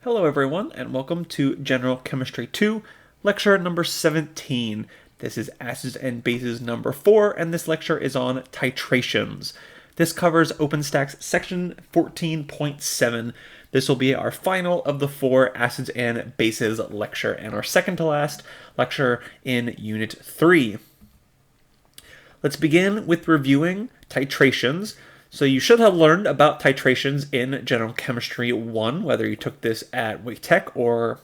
Hello everyone, and welcome to General Chemistry 2, lecture number 17. This is acids and bases number 4, and this lecture is on titrations. This covers OpenStax section 14.7. This will be our final of the 4 acids and bases lecture, and our second to last lecture in Unit 3. Let's begin with reviewing titrations. So you should have learned about titrations in General Chemistry 1, whether you took this at Wake Tech or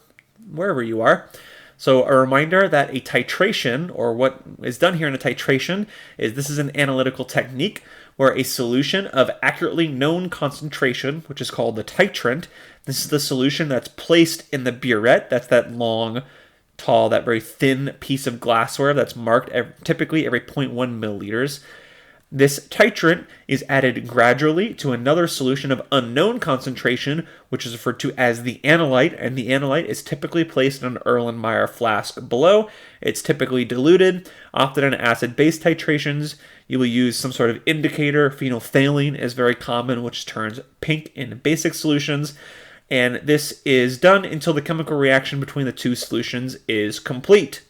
wherever you are. So a reminder that a titration, or what is done here in a titration, is this is an analytical technique where a solution of accurately known concentration, which is called the titrant, this is the solution that's placed in the burette, that's that long, tall, that very thin piece of glassware that's marked typically every 0.1 milliliters. This titrant is added gradually to another solution of unknown concentration, which is referred to as the analyte, and the analyte is typically placed in an Erlenmeyer flask below. It's typically diluted. Often in acid-base titrations, you will use some sort of indicator. Phenolphthalein is very common, which turns pink in basic solutions. And this is done until the chemical reaction between the two solutions is complete.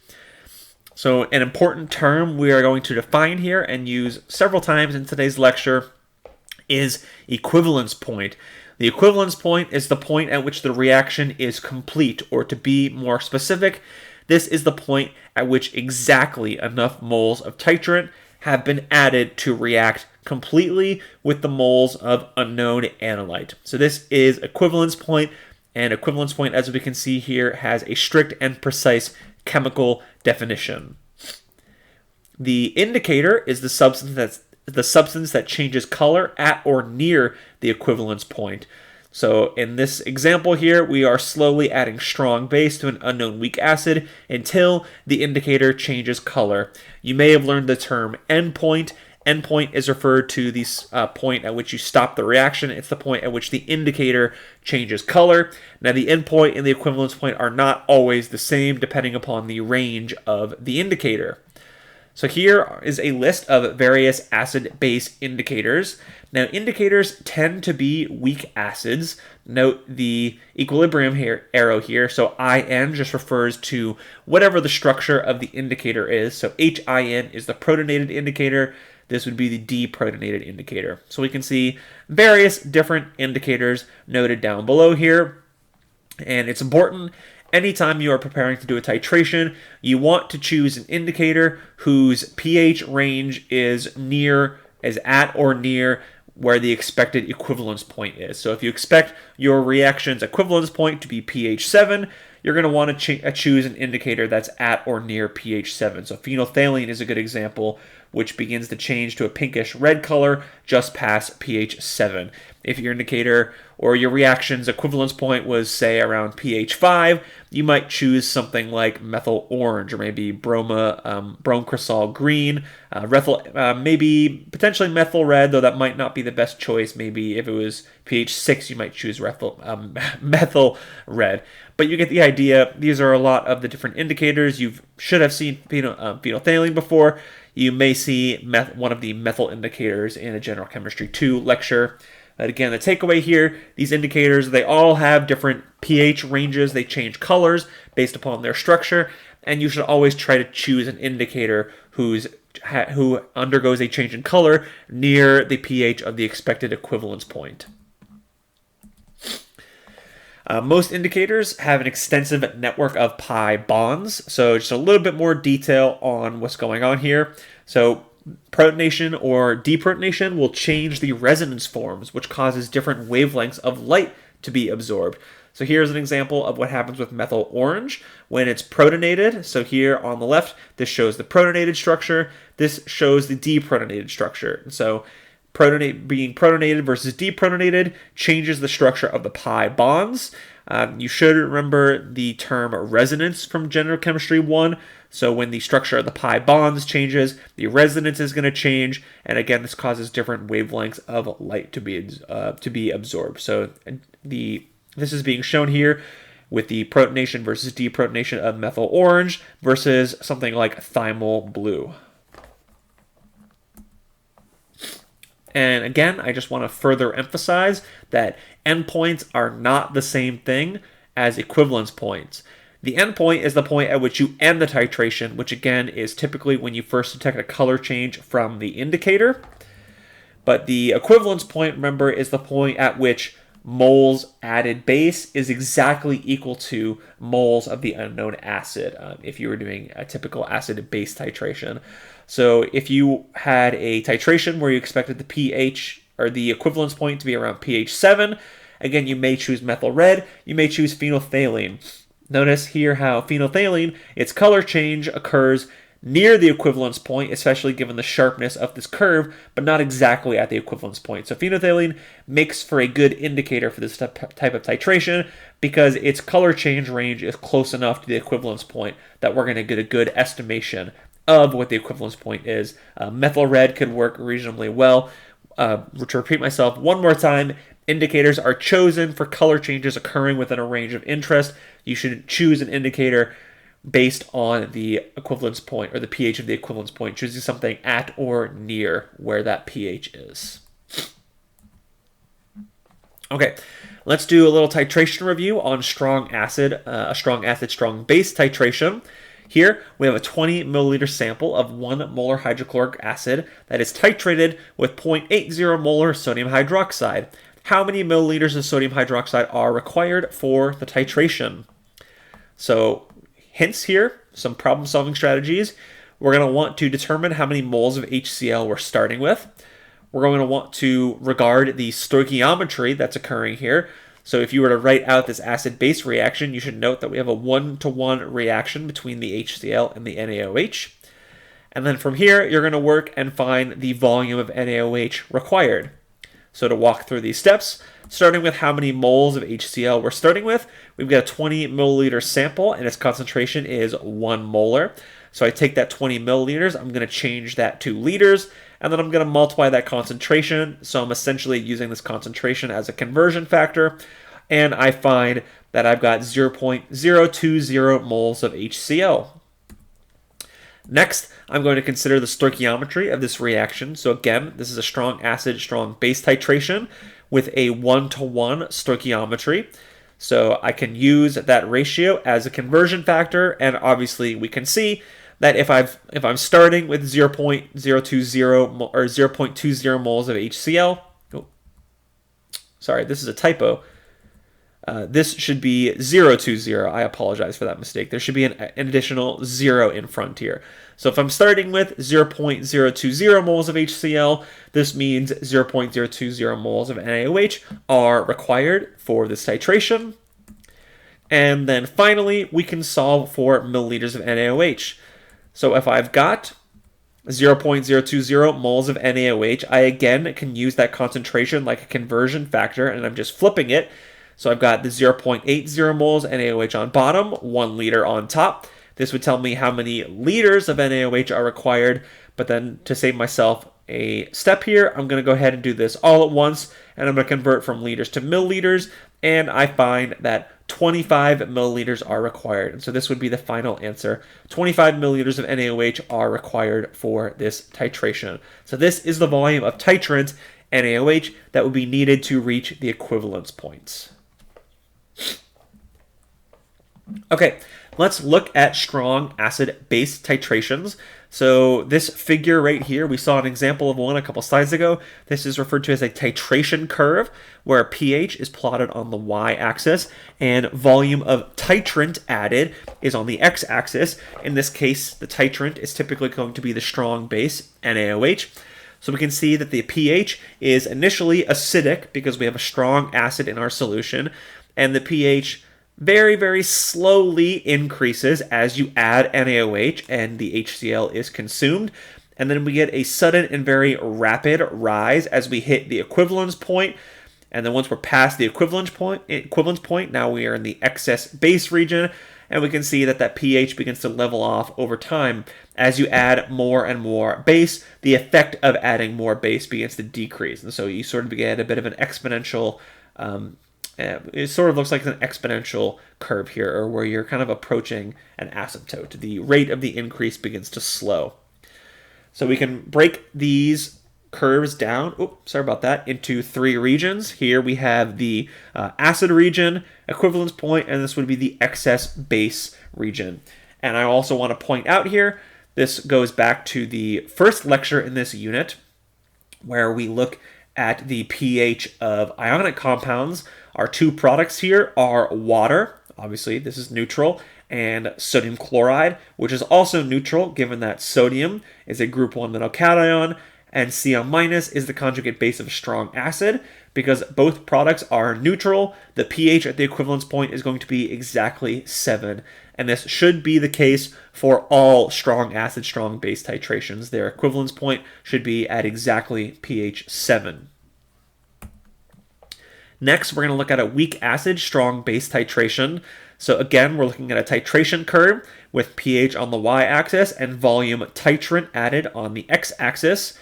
So an important term we are going to define here and use several times in today's lecture is equivalence point. The equivalence point is the point at which the reaction is complete, or to be more specific, this is the point at which exactly enough moles of titrant have been added to react completely with the moles of unknown analyte. So this is equivalence point, and equivalence point, as we can see here, has a strict and precise chemical definition. The indicator is the substance that changes color at or near the equivalence point. So in this example here, we are slowly adding strong base to an unknown weak acid until the indicator changes color. You may have learned the term endpoint. Endpoint is referred to the point at which you stop the reaction. It's the point at which the indicator changes color. Now, the endpoint and the equivalence point are not always the same depending upon the range of the indicator. So here is a list of various acid-base indicators. Now, indicators tend to be weak acids. Note the equilibrium arrow here. So IN just refers to whatever the structure of the indicator is. So HIN is the protonated indicator. This would be the deprotonated indicator. So we can see various different indicators noted down below here. And it's important, anytime you are preparing to do a titration, you want to choose an indicator whose pH range is at or near where the expected equivalence point is. So if you expect your reaction's equivalence point to be pH 7, you're going to want to choose an indicator that's at or near pH 7. So phenolphthalein is a good example, which begins to change to a pinkish red color just past pH 7. If your indicator or your reaction's equivalence point was, say, around pH 5, you might choose something like methyl orange, or maybe bromcrysol green, maybe potentially methyl red, though that might not be the best choice. Maybe if it was pH 6, you might choose methyl red. But you get the idea. These are a lot of the different indicators. You should have seen phenolphthalein before. You may see one of the methyl indicators in a General Chemistry 2 lecture. But again, the takeaway here, these indicators, they all have different pH ranges. They change colors based upon their structure. And you should always try to choose an indicator who undergoes a change in color near the pH of the expected equivalence point. Most indicators have an extensive network of pi bonds. So just a little bit more detail on what's going on here. So protonation or deprotonation will change the resonance forms, which causes different wavelengths of light to be absorbed. So here's an example of what happens with methyl orange when it's protonated. So here on the left, this shows the protonated structure. This shows the deprotonated structure. So being protonated versus deprotonated changes the structure of the pi bonds. You should remember the term resonance from General Chemistry 1. So when the structure of the pi bonds changes, the resonance is going to change. And again, this causes different wavelengths of light to be absorbed. So this is being shown here with the protonation versus deprotonation of methyl orange versus something like thymol blue. And again, I just want to further emphasize that endpoints are not the same thing as equivalence points. The endpoint is the point at which you end the titration, which again is typically when you first detect a color change from the indicator. But the equivalence point, remember, is the point at which moles added base is exactly equal to moles of the unknown acid, if you were doing a typical acid-base titration. So if you had a titration where you expected the pH or the equivalence point to be around pH 7, again, you may choose methyl red, you may choose phenolphthalein. Notice here how phenolphthalein, its color change occurs near the equivalence point, especially given the sharpness of this curve, but not exactly at the equivalence point. So phenolphthalein makes for a good indicator for this type of titration because its color change range is close enough to the equivalence point that we're going to get a good estimation of what the equivalence point is. Methyl red could work reasonably well. To repeat myself one more time, indicators are chosen for color changes occurring within a range of interest. You should choose an indicator based on the equivalence point or the pH of the equivalence point, choosing something at or near where that pH is. Okay, let's do a little titration review on strong acid, strong base titration. Here, we have a 20 milliliter sample of 1 molar hydrochloric acid that is titrated with 0.80 molar sodium hydroxide. How many milliliters of sodium hydroxide are required for the titration? So, hints here, some problem-solving strategies. We're going to want to determine how many moles of HCl we're starting with. We're going to want to regard the stoichiometry that's occurring here. So if you were to write out this acid-base reaction, you should note that we have a 1-to-1 reaction between the HCl and the NaOH. And then from here, you're going to work and find the volume of NaOH required. So to walk through these steps, starting with how many moles of HCl we're starting with, we've got a 20 milliliter sample and its concentration is 1 molar. So I take that 20 milliliters, I'm going to change that to liters, and then I'm going to multiply that concentration. So I'm essentially using this concentration as a conversion factor, and I find that I've got 0.020 moles of HCl. Next, I'm going to consider the stoichiometry of this reaction. So again, this is a strong acid, strong base titration with a 1-to-1 stoichiometry. So I can use that ratio as a conversion factor, and obviously we can see that if I'm starting with 0.020 or 0.20 moles of HCl, sorry, this is a typo. This should be 020. I apologize for that mistake. There should be an additional 0 in front here. So if I'm starting with 0.020 moles of HCl, this means 0.020 moles of NaOH are required for this titration. And then finally, we can solve for milliliters of NaOH. So if I've got 0.020 moles of NaOH, I again can use that concentration like a conversion factor, and I'm just flipping it. So I've got the 0.80 moles NaOH on bottom, 1 liter on top. This would tell me how many liters of NaOH are required, but then to save myself a step here, I'm going to go ahead and do this all at once, and I'm going to convert from liters to milliliters, and I find that 25 milliliters are required. And so this would be the final answer. 25 milliliters of NaOH are required for this titration. So this is the volume of titrant NaOH that would be needed to reach the equivalence points. Okay, let's look at strong acid-base titrations. So this figure right here, we saw an example of one a couple slides ago. This is referred to as a titration curve, where pH is plotted on the y-axis and volume of titrant added is on the x-axis. In this case, the titrant is typically going to be the strong base, NaOH. So we can see that the pH is initially acidic because we have a strong acid in our solution, and the pH very, very slowly increases as you add NaOH and the HCl is consumed. And then we get a sudden and very rapid rise as we hit the equivalence point. And then once we're past the equivalence point, now we are in the excess base region. And we can see that that pH begins to level off over time. As you add more and more base, the effect of adding more base begins to decrease. And so you sort of get a bit of an exponential it sort of looks like an exponential curve here, or where you're kind of approaching an asymptote. The rate of the increase begins to slow. So we can break these curves down, sorry about that, into three regions. Here we have the acid region, equivalence point, and this would be the excess base region. And I also want to point out here, this goes back to the first lecture in this unit, where we look at the pH of ionic compounds. Our two products here are water, obviously this is neutral, and sodium chloride, which is also neutral given that sodium is a group 1 metal cation and Cl- is the conjugate base of a strong acid. Because both products are neutral, the pH at the equivalence point is going to be exactly 7. And this should be the case for all strong acid, strong base titrations. Their equivalence point should be at exactly pH 7. Next, we're going to look at a weak acid, strong base titration. So again, we're looking at a titration curve with pH on the y-axis and volume titrant added on the x-axis.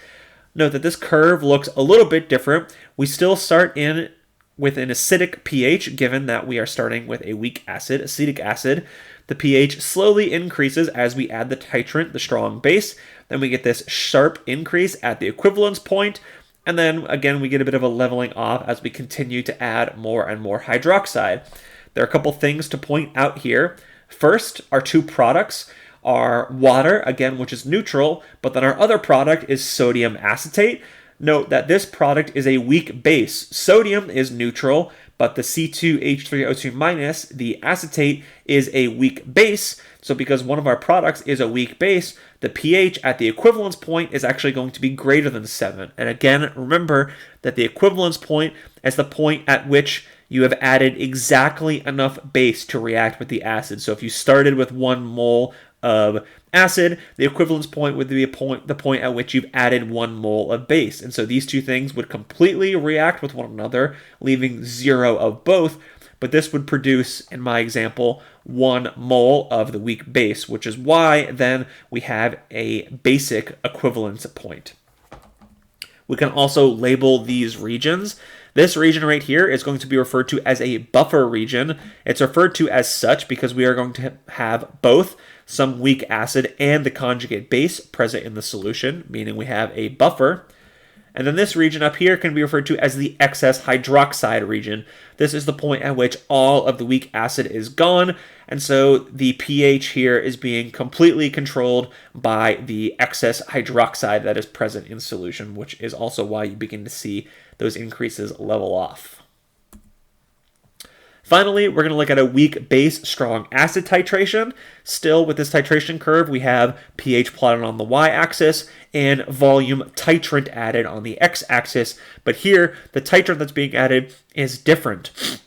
Note that this curve looks a little bit different. We still start in with an acidic pH, given that we are starting with a weak acid, acetic acid. The pH slowly increases as we add the titrant, the strong base. Then we get this sharp increase at the equivalence point. And then again, we get a bit of a leveling off as we continue to add more and more hydroxide. There are a couple things to point out here. First, our two products are water, again, which is neutral, but then our other product is sodium acetate. Note that this product is a weak base. Sodium is neutral, but the C2H3O2-, the acetate, is a weak base. So because one of our products is a weak base, the pH at the equivalence point is actually going to be greater than 7. And again, remember that the equivalence point is the point at which you have added exactly enough base to react with the acid. So if you started with 1 mole of acid, the equivalence point would be the point at which you've added 1 mole of base. And so these two things would completely react with one another, leaving 0 of both. But this would produce, in my example, 1 mole of the weak base, which is why then we have a basic equivalence point. We can also label these regions. This region right here is going to be referred to as a buffer region. It's referred to as such because we are going to have both some weak acid and the conjugate base present in the solution, meaning we have a buffer. And then this region up here can be referred to as the excess hydroxide region. This is the point at which all of the weak acid is gone, and so the pH here is being completely controlled by the excess hydroxide that is present in solution, which is also why you begin to see those increases level off. Finally, we're going to look at a weak base, strong acid titration. Still, with this titration curve, we have pH plotted on the y-axis and volume titrant added on the x-axis. But here, the titrant that's being added is different.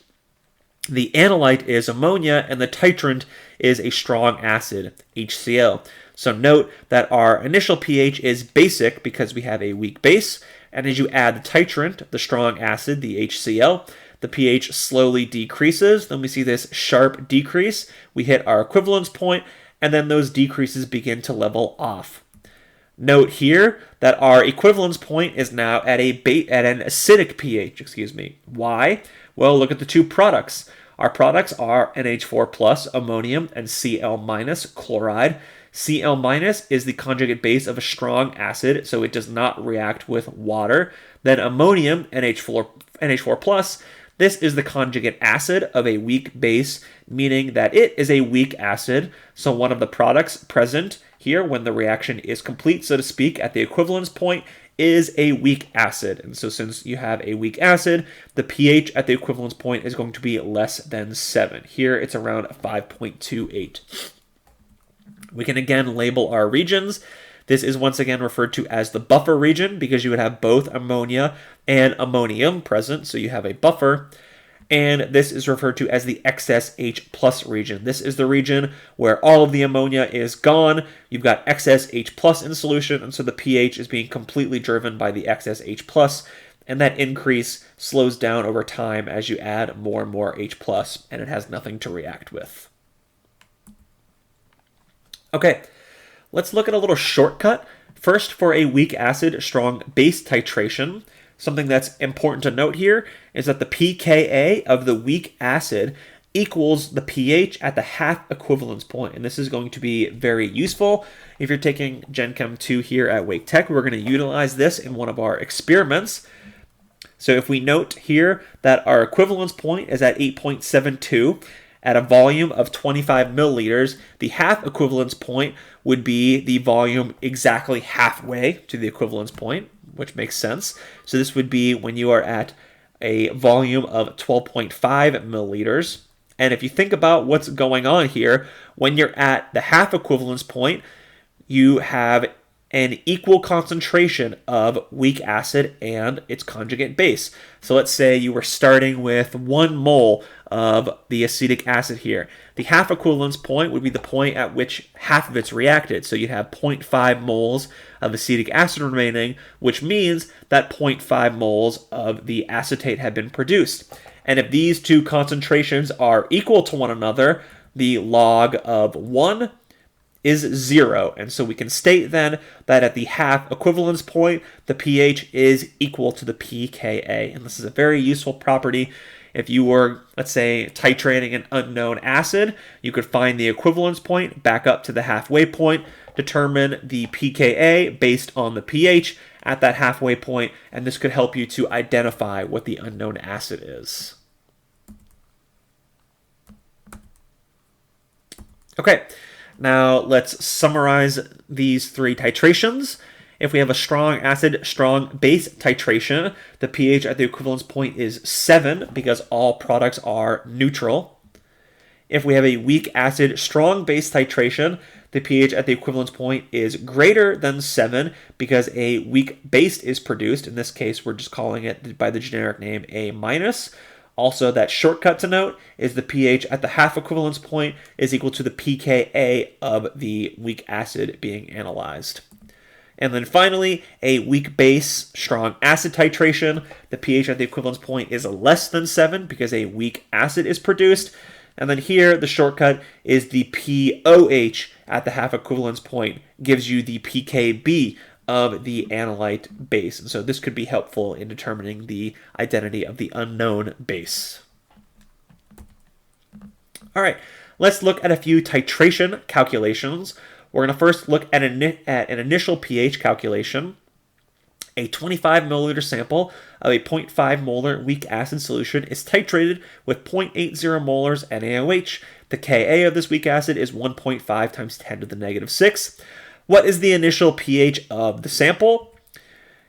The analyte is ammonia, and the titrant is a strong acid, HCl. So note that our initial pH is basic because we have a weak base, and as you add the titrant, the strong acid, the HCl, the pH slowly decreases. Then we see this sharp decrease. We hit our equivalence point, and then those decreases begin to level off. Note here that our equivalence point is now at an acidic pH. Why? Well, look at the two products. Our products are NH4+ ammonium and Cl- chloride. Cl- is the conjugate base of a strong acid, so it does not react with water. Then ammonium, NH4+, this is the conjugate acid of a weak base, meaning that it is a weak acid. So one of the products present here when the reaction is complete, so to speak, at the equivalence point is a weak acid. And so since you have a weak acid, the pH at the equivalence point is going to be less than 7. Here it's around 5.28. We can again label our regions. This is once again referred to as the buffer region because you would have both ammonia and ammonium present, so you have a buffer. And this is referred to as the excess H+ region. This is the region where all of the ammonia is gone. You've got excess H+ in solution, and so the pH is being completely driven by the excess H+, and that increase slows down over time as you add more and more H+, and it has nothing to react with. Okay, let's look at a little shortcut. First, for a weak acid, strong base titration, something that's important to note here is that the pKa of the weak acid equals the pH at the half equivalence point. And this is going to be very useful. If you're taking Gen Chem 2 here at Wake Tech, we're going to utilize this in one of our experiments. So if we note here that our equivalence point is at 8.72 at a volume of 25 milliliters, the half equivalence point would be the volume exactly halfway to the equivalence point, which makes sense. So this would be when you are at a volume of 12.5 milliliters. And if you think about what's going on here, when you're at the half equivalence point, you have an equal concentration of weak acid and its conjugate base. So let's say you were starting with 1 mole of the acetic acid here. The half equivalence point would be the point at which half of it's reacted. So you'd have 0.5 moles of acetic acid remaining, which means that 0.5 moles of the acetate had been produced. And if these two concentrations are equal to one another, the log of 1 is 0. And so we can state then that at the half equivalence point, the pH is equal to the pKa. And this is a very useful property. If you were, let's say, titrating an unknown acid, you could find the equivalence point, back up to the halfway point, determine the pKa based on the pH at that halfway point, and this could help you to identify what the unknown acid is. Okay. Now let's summarize these 3 titrations. If we have a strong acid, strong base titration, the pH at the equivalence point is 7 because all products are neutral. If we have a weak acid, strong base titration, the pH at the equivalence point is greater than 7 because a weak base is produced. In this case, we're just calling it by the generic name A-. Also, that shortcut to note is the pH at the half equivalence point is equal to the pKa of the weak acid being analyzed. And then finally, a weak base, strong acid titration, the pH at the equivalence point is less than 7 because a weak acid is produced. And then here, the shortcut is the pOH at the half equivalence point gives you the pKb of the analyte base. And so this could be helpful in determining the identity of the unknown base. All right, let's look at a few titration calculations. We're going to first look at an initial pH calculation. A 25 milliliter sample of a 0.5 molar weak acid solution is titrated with 0.80 molars NaOH. The Ka of this weak acid is 1.5 times 10 to the negative 6. What is the initial pH of the sample?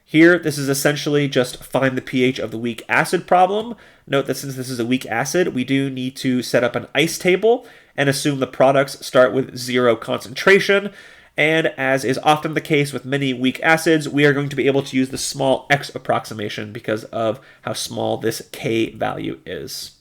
Here, this is essentially just find the pH of the weak acid problem. Note that since this is a weak acid, we do need to set up an ice table and assume the products start with 0 concentration. And as is often the case with many weak acids, we are going to be able to use the small x approximation because of how small this K value is.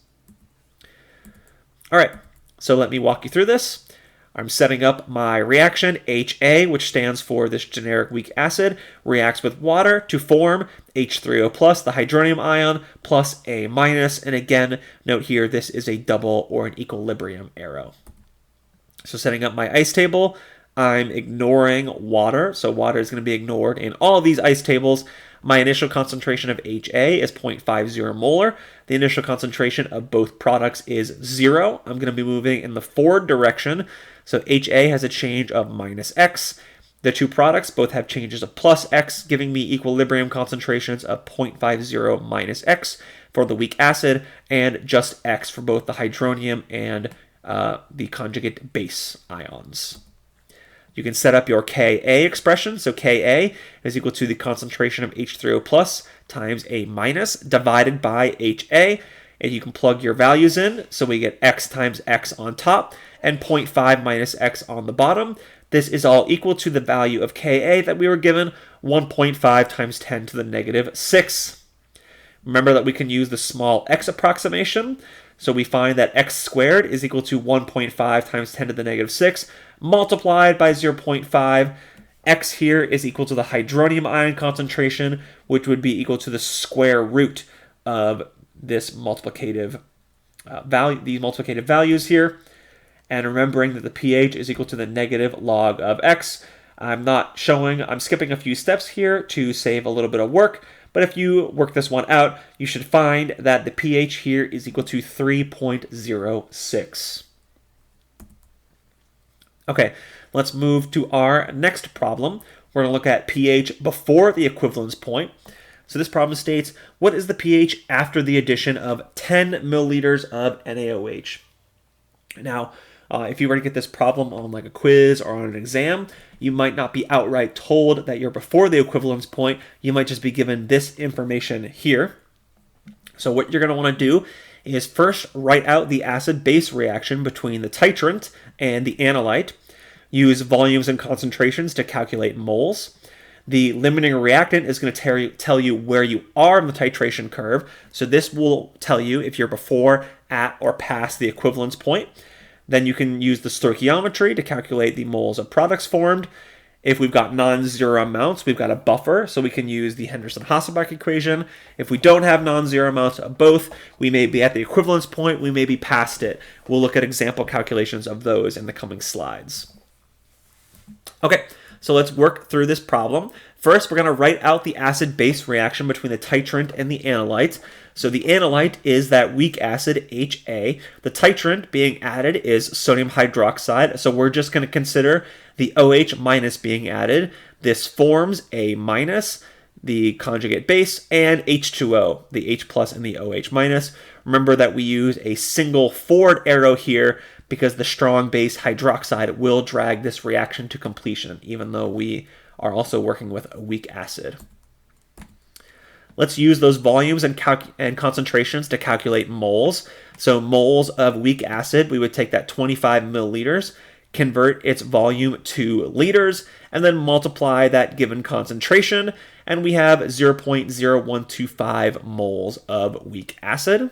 All right, so let me walk you through this. I'm setting up my reaction. HA, which stands for this generic weak acid, reacts with water to form H3O+, the hydronium ion, plus A-. And again, note here, this is a double or an equilibrium arrow. So setting up my ice table, I'm ignoring water. So water is going to be ignored in all of these ice tables. My initial concentration of HA is 0.50 molar. The initial concentration of both products is 0. I'm going to be moving in the forward direction. So HA has a change of minus x. The two products both have changes of plus x, giving me equilibrium concentrations of 0.50 minus x for the weak acid, and just x for both the hydronium and the conjugate base ions. You can set up your Ka expression. So Ka is equal to the concentration of H3O+ times A- divided by HA. And you can plug your values in. So we get x times x on top and 0.5 minus x on the bottom. This is all equal to the value of Ka that we were given, 1.5 times 10 to the negative 6. Remember that we can use the small x approximation. So we find that x squared is equal to 1.5 times 10 to the negative 6 multiplied by 0.5. X here is equal to the hydronium ion concentration, which would be equal to the square root of this multiplicative value, these multiplicative values here. And remembering that the pH is equal to the negative log of x. I'm skipping a few steps here to save a little bit of work. but if you work this one out, you should find that the pH here is equal to 3.06. Okay, let's move to our next problem. We're going to look at pH before the equivalence point. So this problem states, what is the pH after the addition of 10 milliliters of NaOH? Now, if you were to get this problem on like a quiz or on an exam, you might not be outright told that you're before the equivalence point. You might just be given this information here. So what you're going to want to do is first write out the acid-base reaction between the titrant and the analyte. Use volumes and concentrations to calculate moles. The limiting reactant is going to tell you where you are in the titration curve. So this will tell you if you're before, at, or past the equivalence point. Then you can use the stoichiometry to calculate the moles of products formed. If we've got non-zero amounts, we've got a buffer, so we can use the Henderson-Hasselbalch equation. If we don't have non-zero amounts of both, we may be at the equivalence point, we may be past it. We'll look at example calculations of those in the coming slides. Okay, so let's work through this problem. First, we're going to write out the acid-base reaction between the titrant and the analyte. So the analyte is that weak acid, HA. The titrant being added is sodium hydroxide, so we're just going to consider the OH minus being added. This forms a minus, the conjugate base, and H2O, the H plus and the OH minus. Remember that we use a single forward arrow here because the strong base hydroxide will drag this reaction to completion, even though we are also working with a weak acid. Let's use those volumes and concentrations to calculate moles. So moles of weak acid, we would take that 25 milliliters, convert its volume to liters, and then multiply that given concentration, and we have 0.0125 moles of weak acid.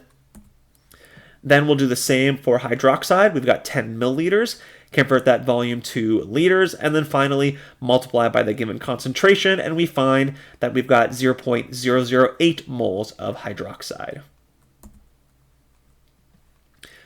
Then we'll do the same for hydroxide. We've got 10 milliliters, convert that volume to liters, and then finally multiply by the given concentration, and we find that we've got 0.008 moles of hydroxide.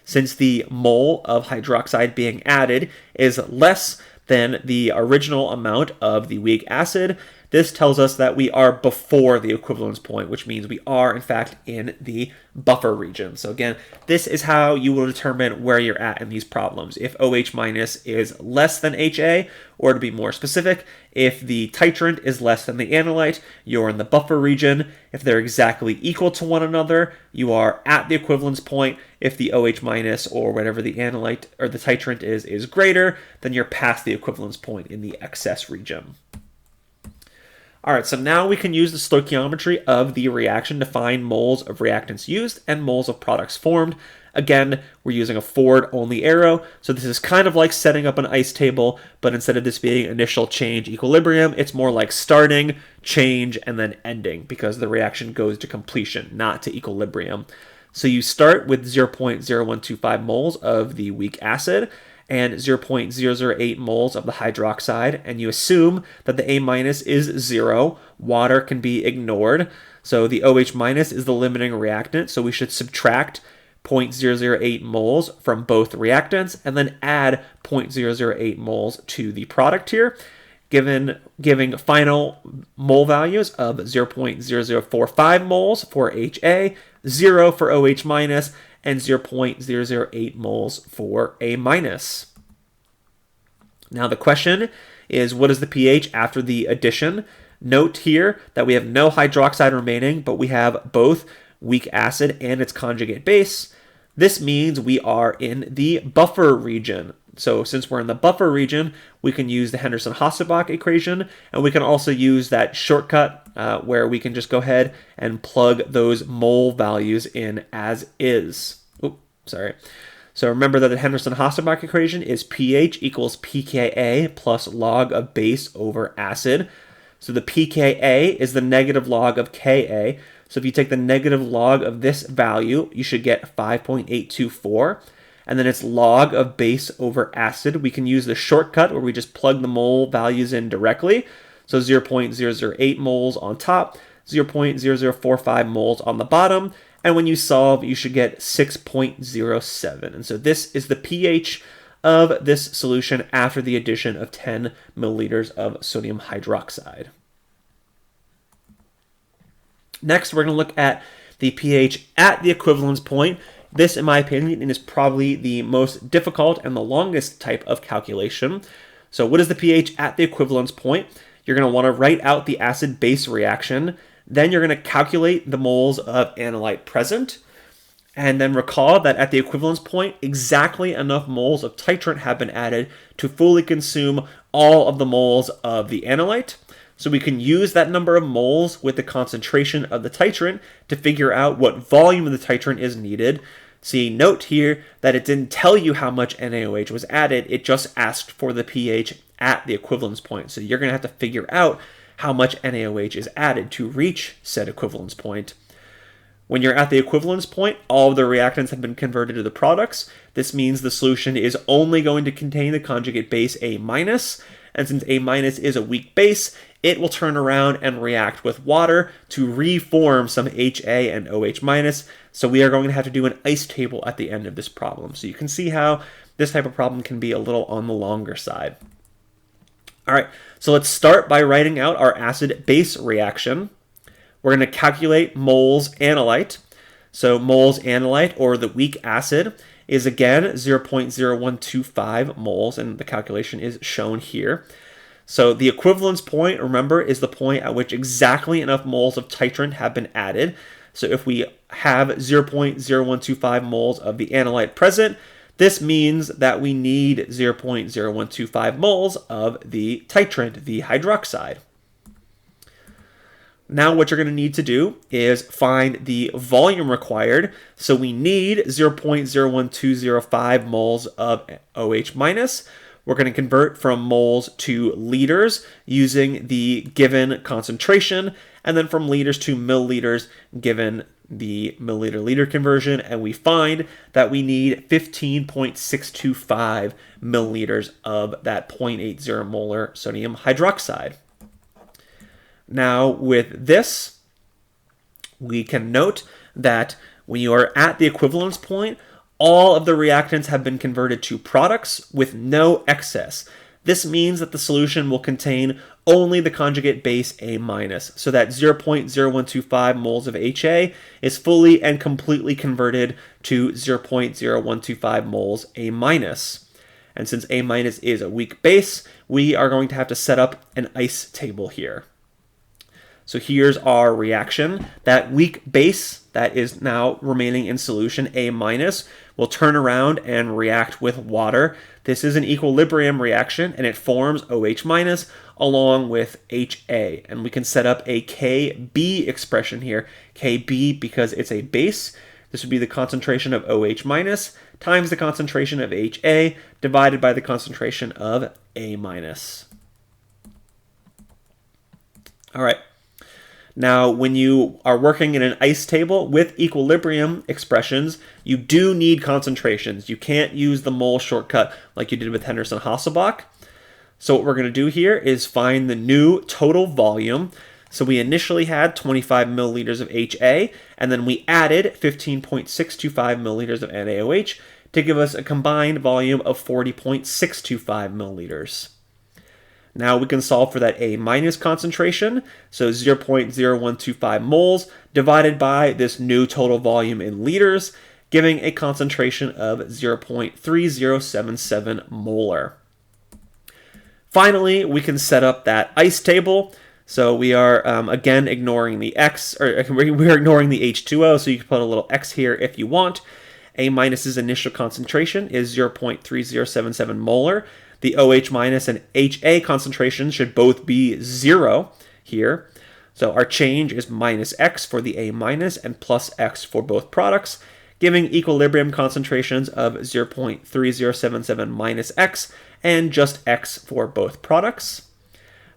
Since the mole of hydroxide being added is less than the original amount of the weak acid, this tells us that we are before the equivalence point, which means we are, in fact, in the buffer region. So again, this is how you will determine where you're at in these problems. If OH minus is less than HA, or to be more specific, if the titrant is less than the analyte, you're in the buffer region. If they're exactly equal to one another, you are at the equivalence point. If the OH minus or whatever the analyte or the titrant is greater, then you're past the equivalence point in the excess region. All right, so now we can use the stoichiometry of the reaction to find moles of reactants used and moles of products formed. Again, we're using a forward-only arrow, so this is kind of like setting up an ice table, but instead of this being initial change equilibrium, it's more like starting, change, and then ending, because the reaction goes to completion, not to equilibrium. So you start with 0.0125 moles of the weak acid, and 0.008 moles of the hydroxide, and you assume that the A minus is 0. Water can be ignored. So the OH minus is the limiting reactant, so we should subtract 0.008 moles from both reactants and then add 0.008 moles to the product here, giving final mole values of 0.0045 moles for HA, 0 for OH minus, and 0.008 moles for A minus. Now the question is, what is the pH after the addition? Note here that we have no hydroxide remaining, but we have both weak acid and its conjugate base. This means we are in the buffer region. So since we're in the buffer region, we can use the Henderson-Hasselbalch equation, and we can also use that shortcut where we can just go ahead and plug those mole values in as is. So remember that the Henderson-Hasselbalch equation is pH equals pKa plus log of base over acid. So the pKa is the negative log of Ka. So if you take the negative log of this value, you should get 5.824. And then it's log of base over acid. We can use the shortcut where we just plug the mole values in directly. So 0.008 moles on top, 0.0045 moles on the bottom. And when you solve, you should get 6.07. And so this is the pH of this solution after the addition of 10 milliliters of sodium hydroxide. Next, we're going to look at the pH at the equivalence point. This, in my opinion, is probably the most difficult and the longest type of calculation. So what is the pH at the equivalence point? You're going to want to write out the acid-base reaction. Then you're going to calculate the moles of analyte present. And then recall that at the equivalence point, exactly enough moles of titrant have been added to fully consume all of the moles of the analyte. So we can use that number of moles with the concentration of the titrant to figure out what volume of the titrant is needed. See, note here that it didn't tell you how much NaOH was added, it just asked for the pH at the equivalence point. So you're going to have to figure out how much NaOH is added to reach said equivalence point. When you're at the equivalence point, all of the reactants have been converted to the products. This means the solution is only going to contain the conjugate base A-, and since A- is a weak base, it will turn around and react with water to reform some HA and OH-. So we are going to have to do an ice table at the end of this problem. So you can see how this type of problem can be a little on the longer side. All right, so let's start by writing out our acid-base reaction. We're going to calculate moles analyte. So moles analyte, or the weak acid, is again 0.0125 moles, and the calculation is shown here. So the equivalence point, remember, is the point at which exactly enough moles of titrant have been added. So if we have 0.0125 moles of the analyte present, this means that we need 0.0125 moles of the titrant, the hydroxide. Now what you're going to need to do is find the volume required. So we need 0.01205 moles of OH-. We're going to convert from moles to liters using the given concentration, and then from liters to milliliters given the milliliter-liter conversion, and we find that we need 15.625 milliliters of that 0.80 molar sodium hydroxide. Now with this, we can note that when you are at the equivalence point, all of the reactants have been converted to products with no excess. This means that the solution will contain only the conjugate base A-, so that 0.0125 moles of HA is fully and completely converted to 0.0125 moles A-. And since A- is a weak base, we are going to have to set up an ice table here. So here's our reaction. That weak base that is now remaining in solution, A-, will turn around and react with water. This is an equilibrium reaction, and it forms OH- along with HA. And we can set up a Kb expression here. Kb, because it's a base, this would be the concentration of OH- times the concentration of HA divided by the concentration of A-. All right. Now, when you are working in an ice table with equilibrium expressions, you do need concentrations. You can't use the mole shortcut like you did with Henderson-Hasselbalch. So what we're going to do here is find the new total volume. So we initially had 25 milliliters of HA, and then we added 15.625 milliliters of NaOH to give us a combined volume of 40.625 milliliters. Now we can solve for that A- concentration, so 0.0125 moles divided by this new total volume in liters, giving a concentration of 0.3077 molar. Finally, we can set up that ice table. So we are, again, ignoring the X, or we're ignoring the H2O, so you can put a little X here if you want. A-'s initial concentration is 0.3077 molar. The OH- and HA concentrations should both be 0 here. So our change is minus X for the A- and plus X for both products, giving equilibrium concentrations of 0.3077 minus X and just X for both products.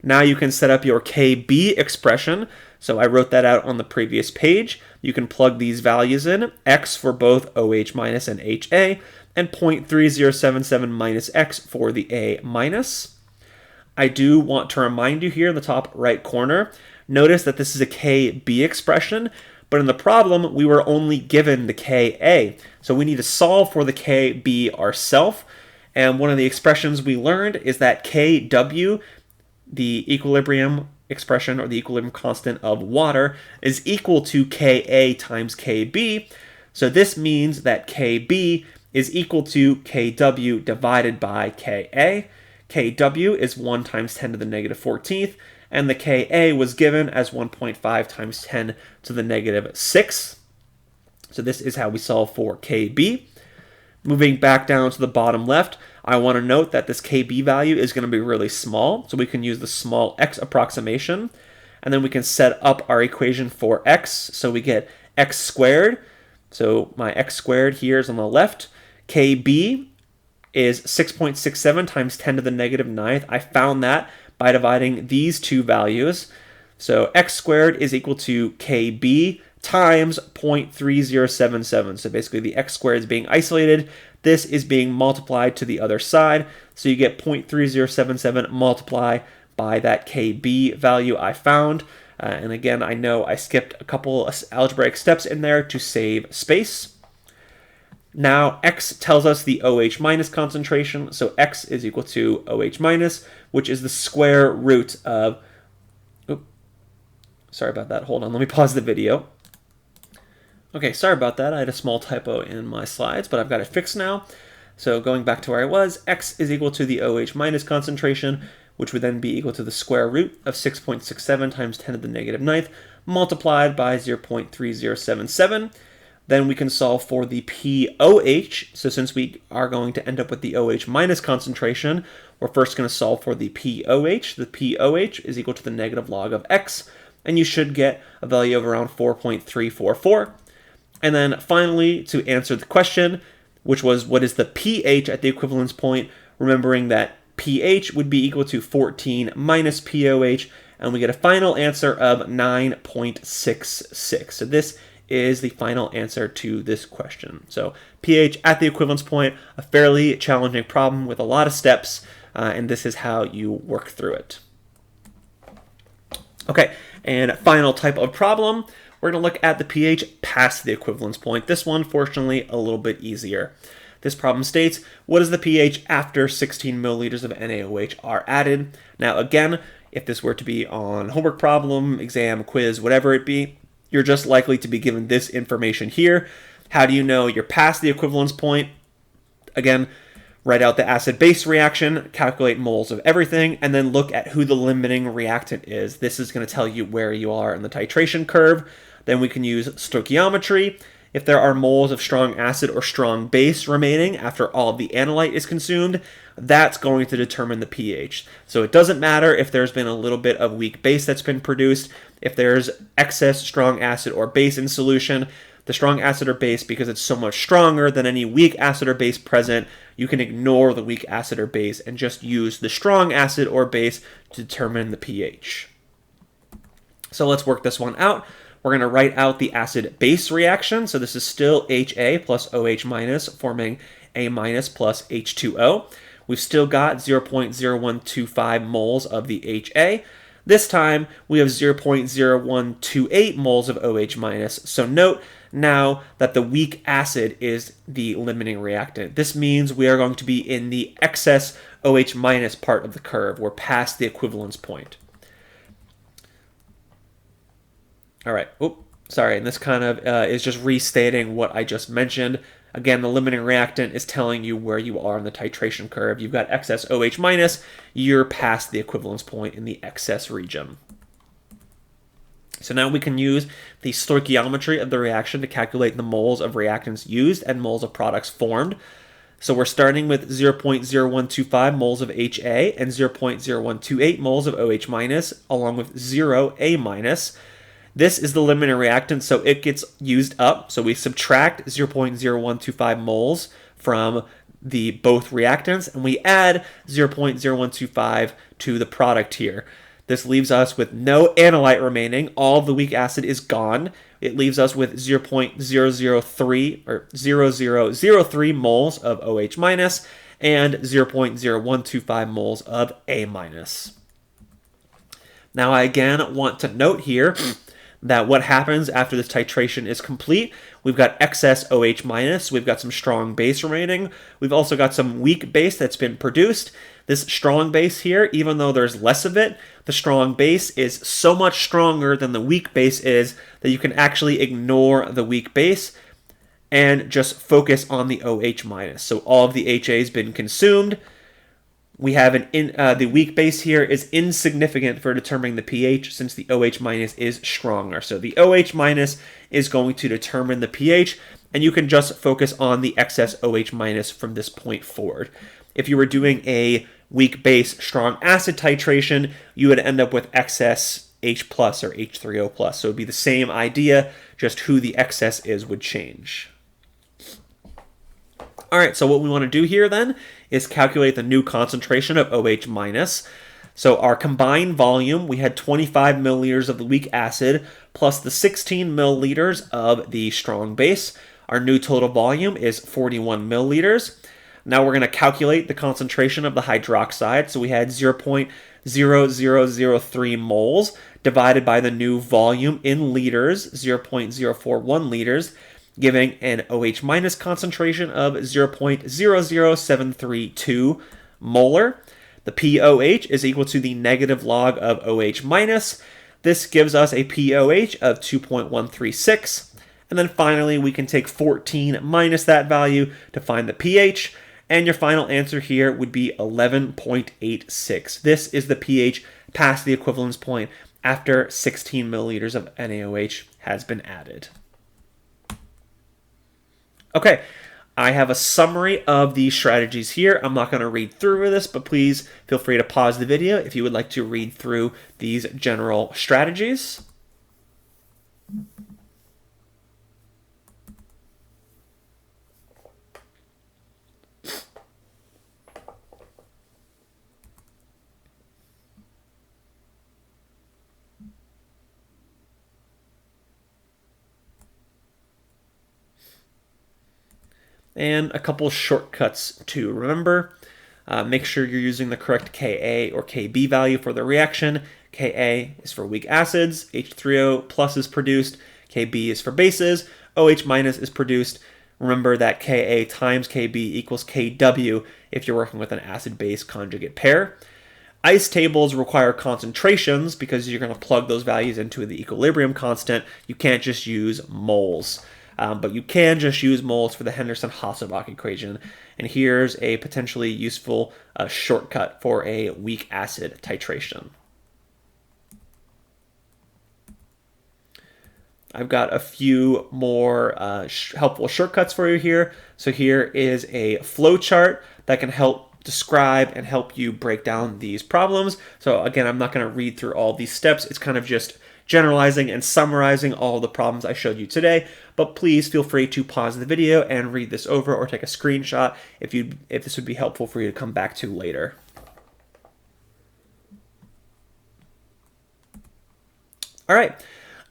Now you can set up your Kb expression. So I wrote that out on the previous page. You can plug these values in, X for both OH- and HA, and 0.3077 minus X for the A-. I do want to remind you here in the top right corner, notice that this is a Kb expression, but in the problem, we were only given the Ka. So we need to solve for the Kb ourselves. And one of the expressions we learned is that Kw, the equilibrium expression, or the equilibrium constant of water, is equal to Ka times Kb. So this means that Kb is equal to Kw divided by Ka. Kw is 1 times 10 to the negative 14th, and the Ka was given as 1.5 times 10 to the negative 6. So this is how we solve for Kb. Moving back down to the bottom left, I want to note that this Kb value is going to be really small, so we can use the small x approximation, and then we can set up our equation for x, so we get x squared. So my x squared here is on the left. Kb is 6.67 times 10 to the negative 9th. I found that by dividing these two values. So x squared is equal to Kb times 0.3077. So basically the x squared is being isolated. This is being multiplied to the other side. So you get 0.3077 multiplied by that Kb value I found. And again, I know I skipped a couple algebraic steps in there to save space. Now x tells us the OH minus concentration. So x is equal to OH minus, which is the square root of... Sorry about that. Hold on. Let me pause the video. Okay, sorry about that. I had a small typo in my slides, but I've got it fixed now. So going back to where I was, x is equal to the OH minus concentration, which would then be equal to the square root of 6.67 times 10 to the negative 9th, multiplied by 0.3077. Then we can solve for the POH. So since we are going to end up with the OH minus concentration, we're first going to solve for the POH. The POH is equal to the negative log of x, and you should get a value of around 4.344. And then finally, to answer the question, which was what is the pH at the equivalence point, remembering that pH would be equal to 14 minus POH, and we get a final answer of 9.66. So this is the final answer to this question. So pH at the equivalence point, a fairly challenging problem with a lot of steps, and this is how you work through it. Okay, and final type of problem, we're going to look at the pH past the equivalence point. This one, fortunately, a little bit easier. This problem states, what is the pH after 16 milliliters of NaOH are added? Now, again, if this were to be on homework problem, exam, quiz, whatever it be, you're just likely to be given this information here. How do you know you're past the equivalence point? Again, write out the acid-base reaction, calculate moles of everything, and then look at who the limiting reactant is. This is going to tell you where you are in the titration curve. Then we can use stoichiometry. If there are moles of strong acid or strong base remaining after all of the analyte is consumed, that's going to determine the pH. So it doesn't matter if there's been a little bit of weak base that's been produced. If there's excess strong acid or base in solution, the strong acid or base, because it's so much stronger than any weak acid or base present, you can ignore the weak acid or base and just use the strong acid or base to determine the pH. So let's work this one out. We're going to write out the acid-base reaction. So this is still HA plus OH minus forming A minus plus H2O. We've still got 0.0125 moles of the HA. This time we have 0.0128 moles of OH minus. So note now that the weak acid is the limiting reactant. This means we are going to be in the excess OH minus part of the curve. We're past the equivalence point. All right, sorry, and this kind of is just restating what I just mentioned. Again, the limiting reactant is telling you where you are in the titration curve. You've got excess OH minus, you're past the equivalence point in the excess region. So now we can use the stoichiometry of the reaction to calculate the moles of reactants used and moles of products formed. So we're starting with 0.0125 moles of HA and 0.0128 moles of OH minus, along with 0 A minus. This is the limiting reactant, so it gets used up. So we subtract 0.0125 moles from the both reactants, and we add 0.0125 to the product here. This leaves us with no analyte remaining. All of the weak acid is gone. It leaves us with 0.003 or 0003 moles of OH minus and 0.0125 moles of A minus. Now I again want to note here that what happens after this titration is complete. We've got excess OH minus, we've got some strong base remaining, we've also got some weak base that's been produced. This strong base here, even though there's less of it, the strong base is so much stronger than the weak base is that you can actually ignore the weak base and just focus on the OH minus. So all of the HA has been consumed. We have the weak base here is insignificant for determining the pH since the OH minus is stronger. So the OH minus is going to determine the pH, and you can just focus on the excess OH minus from this point forward. If you were doing a weak base strong acid titration, you would end up with excess H plus or H3O plus. So it would be the same idea, just who the excess is would change. All right, so what we want to do here then is calculate the new concentration of OH minus. So our combined volume, we had 25 milliliters of the weak acid plus the 16 milliliters of the strong base. Our new total volume is 41 milliliters. Now we're going to calculate the concentration of the hydroxide. So we had 0.0003 moles divided by the new volume in liters, 0.041 liters, giving an OH minus concentration of 0.00732 molar. The pOH is equal to the negative log of OH minus. This gives us a pOH of 2.136. And then finally, we can take 14 minus that value to find the pH. And your final answer here would be 11.86. This is the pH past the equivalence point after 16 milliliters of NaOH has been added. Okay, I have a summary of the strategies here. I'm not going to read through this, but please feel free to pause the video if you would like to read through these general strategies. And a couple shortcuts to remember. Make sure you're using the correct Ka or Kb value for the reaction. Ka is for weak acids, H3O plus is produced, Kb is for bases, OH minus is produced. Remember that Ka times Kb equals Kw if you're working with an acid-base conjugate pair. Ice tables require concentrations because you're going to plug those values into the equilibrium constant. You can't just use moles. But you can just use moles for the Henderson-Hasselbalch equation. And here's a potentially useful shortcut for a weak acid titration. I've got a few more helpful shortcuts for you here. So here is a flow chart that can help describe and help you break down these problems. So again, I'm not going to read through all these steps. It's kind of just generalizing and summarizing all the problems I showed you today, but please feel free to pause the video and read this over or take a screenshot if this would be helpful for you to come back to later. All right,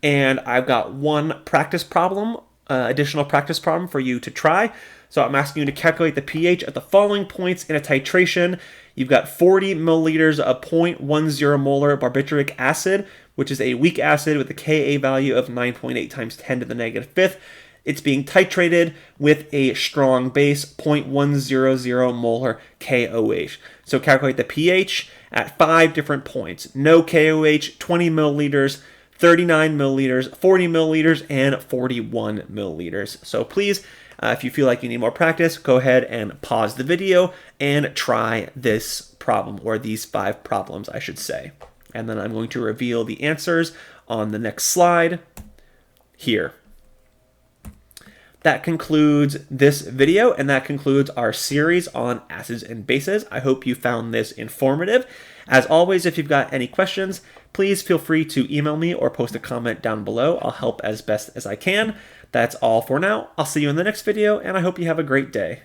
and I've got one practice problem, additional practice problem for you to try. So I'm asking you to calculate the pH at the following points in a titration. You've got 40 milliliters of 0.10 molar barbituric acid, which is a weak acid with a Ka value of 9.8 times 10 to the negative fifth. It's being titrated with a strong base, 0.100 molar KOH. So calculate the pH at 5 different points. No KOH, 20 milliliters, 39 milliliters, 40 milliliters, and 41 milliliters. So please, if you feel like you need more practice, go ahead and pause the video and try this problem, or these 5 problems, I should say. And then I'm going to reveal the answers on the next slide here. That concludes this video, and that concludes our series on acids and bases. I hope you found this informative. As always, if you've got any questions, please feel free to email me or post a comment down below. I'll help as best as I can. That's all for now. I'll see you in the next video, and I hope you have a great day.